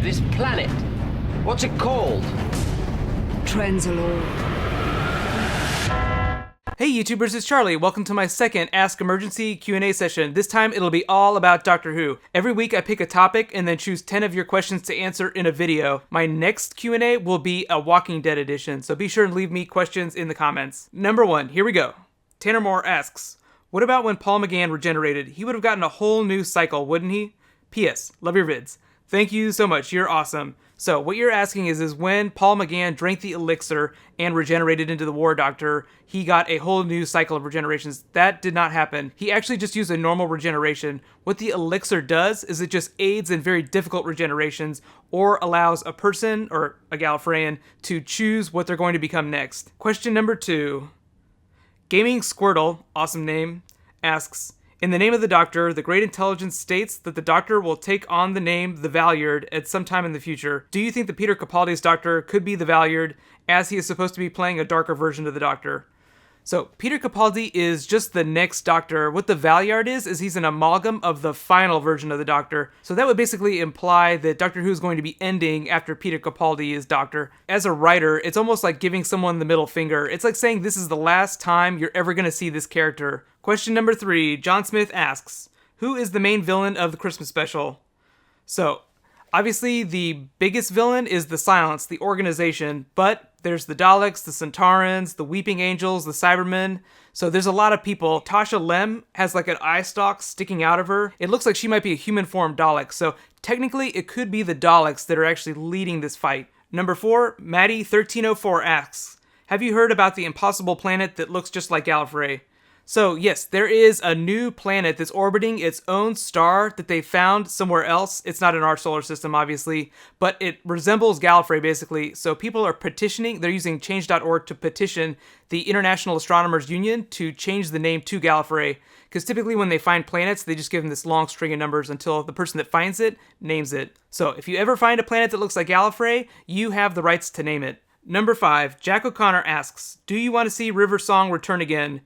This planet. What's it called? Trenzalore. Hey YouTubers, it's Charlie. Welcome to my second Ask Emergency Q&A session. This time it'll be all about Doctor Who. Every week I pick a topic and then choose 10 of your questions to answer in a video. My next Q&A will be a Walking Dead edition, so be sure and leave me questions in the comments. Number 1, here we go. Tanner Moore asks, what about when Paul McGann regenerated? He would have gotten a whole new cycle, wouldn't he? P.S. Love your vids. Thank you so much, you're awesome. So what you're asking is when Paul McGann drank the elixir and regenerated into the War Doctor, he got a whole new cycle of regenerations. That did not happen. He actually just used a normal regeneration. What the elixir does is it just aids in very difficult regenerations or allows a person, or a Gallifreyan, to choose what they're going to become next. Question number 2. Gaming Squirtle, awesome name, asks, in the name of the Doctor, the Great Intelligence states that the Doctor will take on the name the Valyard at some time in the future. Do you think that Peter Capaldi's Doctor could be the Valyard, as he is supposed to be playing a darker version of the Doctor? So, Peter Capaldi is just the next Doctor. What the Valyard is he's an amalgam of the final version of the Doctor. So that would basically imply that Doctor Who is going to be ending after Peter Capaldi is Doctor. As a writer, it's almost like giving someone the middle finger. It's like saying this is the last time you're ever going to see this character. Question number 3, John Smith asks, who is the main villain of the Christmas special? So, obviously the biggest villain is the Silence, the organization, but there's the Daleks, the Centaurans, the Weeping Angels, the Cybermen. So there's a lot of people. Tasha Lem has like an eye stalk sticking out of her. It looks like she might be a human form Dalek. So technically it could be the Daleks that are actually leading this fight. Number 4, Maddie1304 asks, have you heard about the impossible planet that looks just like Gallifrey? So yes, there is a new planet that's orbiting its own star that they found somewhere else. It's not in our solar system, obviously, but it resembles Gallifrey, basically. So people are petitioning, they're using change.org to petition the International Astronomers Union to change the name to Gallifrey. Because typically when they find planets, they just give them this long string of numbers until the person that finds it names it. So if you ever find a planet that looks like Gallifrey, you have the rights to name it. Number 5, Jack O'Connor asks, do you want to see River Song return again?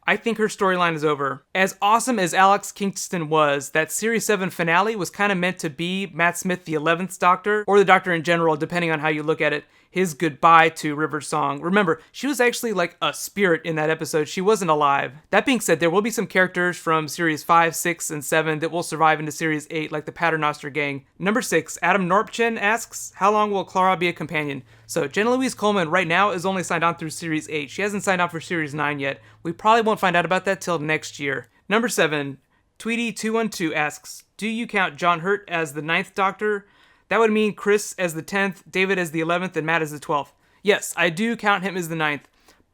I think her storyline is over. As awesome as Alex Kingston was, that Series 7 finale was kind of meant to be Matt Smith, the 11th Doctor, or the Doctor in general, depending on how you look at it, his goodbye to River Song. Remember, she was actually like a spirit in that episode. She wasn't alive. That being said, there will be some characters from Series 5, 6, and 7 that will survive into Series 8, like the Paternoster Gang. Number 6, Adam Norpchen asks, how long will Clara be a companion? So, Jenna Louise Coleman right now is only signed on through Series 8. She hasn't signed on for Series 9 yet. We probably won't find out about that till next year. Number 7, Tweety212 asks, do you count John Hurt as the 9th Doctor? That would mean Chris as the 10th, David as the 11th, and Matt as the 12th. Yes, I do count him as the 9th.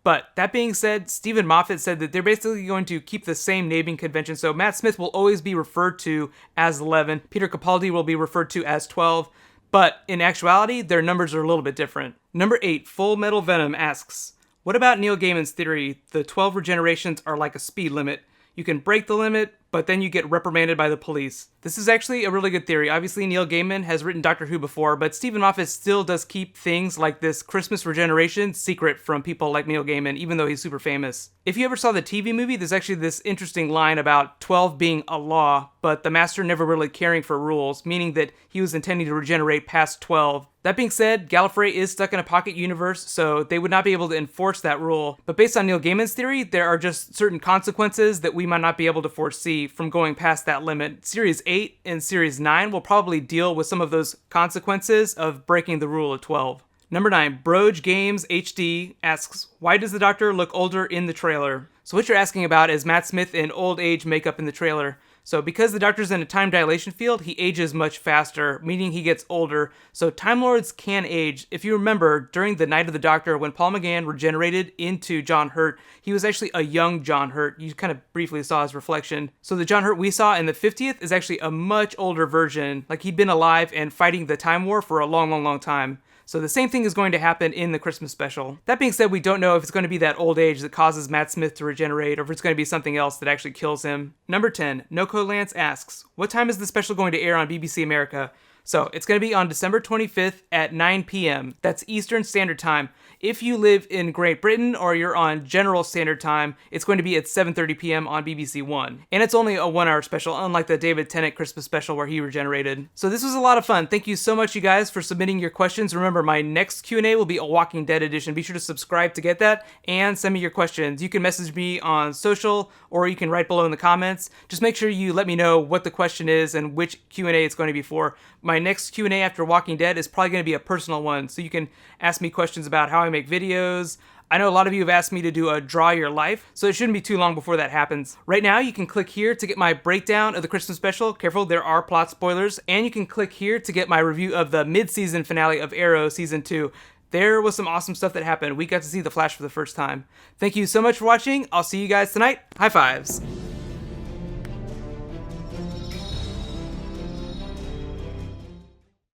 But that being said, Stephen Moffat said that they're basically going to keep the same naming convention. So Matt Smith will always be referred to as 11. Peter Capaldi will be referred to as 12. But in actuality, their numbers are a little bit different. Number 8, Full Metal Venom asks, what about Neil Gaiman's theory? The 12 regenerations are like a speed limit. You can break the limit, but then you get reprimanded by the police. This is actually a really good theory. Obviously, Neil Gaiman has written Doctor Who before, but Stephen Moffat still does keep things like this Christmas regeneration secret from people like Neil Gaiman, even though he's super famous. If you ever saw the TV movie, there's actually this interesting line about 12 being a law, but the Master never really caring for rules, meaning that he was intending to regenerate past 12. That being said, Gallifrey is stuck in a pocket universe, so they would not be able to enforce that rule. But based on Neil Gaiman's theory, there are just certain consequences that we might not be able to foresee from going past that limit. Series 8 and Series 9 will probably deal with some of those consequences of breaking the rule of 12. Number 9, Broge Games HD asks, why does the Doctor look older in the trailer? So what you're asking about is Matt Smith in old age makeup in the trailer. So because the Doctor's in a time dilation field, he ages much faster, meaning he gets older. So Time Lords can age. If you remember, during the Night of the Doctor, when Paul McGann regenerated into John Hurt, he was actually a young John Hurt. You kind of briefly saw his reflection. So the John Hurt we saw in the 50th is actually a much older version. Like he'd been alive and fighting the Time War for a long, long, long time. So the same thing is going to happen in the Christmas special. That being said, we don't know if it's going to be that old age that causes Matt Smith to regenerate, or if it's going to be something else that actually kills him. Number 10, Noco Lance asks, what time is the special going to air on BBC America? So it's going to be on December 25th at 9 p.m. That's Eastern Standard Time. If you live in Great Britain or you're on General Standard Time, it's going to be at 7:30 p.m. on BBC One. And it's only a 1-hour special, unlike the David Tennant Christmas special where he regenerated. So this was a lot of fun. Thank you so much, you guys, for submitting your questions. Remember, my next Q&A will be a Walking Dead edition. Be sure to subscribe to get that and send me your questions. You can message me on social or you can write below in the comments. Just make sure you let me know what the question is and which Q&A it's going to be for. My next Q&A after Walking Dead is probably going to be a personal one, so you can ask me questions about how I make videos. I know a lot of you have asked me to do a Draw Your Life, so it shouldn't be too long before that happens. Right now, you can click here to get my breakdown of the Christmas special. Careful, there are plot spoilers. And you can click here to get my review of the mid-season finale of Arrow Season 2. There was some awesome stuff that happened. We got to see the Flash for the first time. Thank you so much for watching. I'll see you guys tonight. High fives.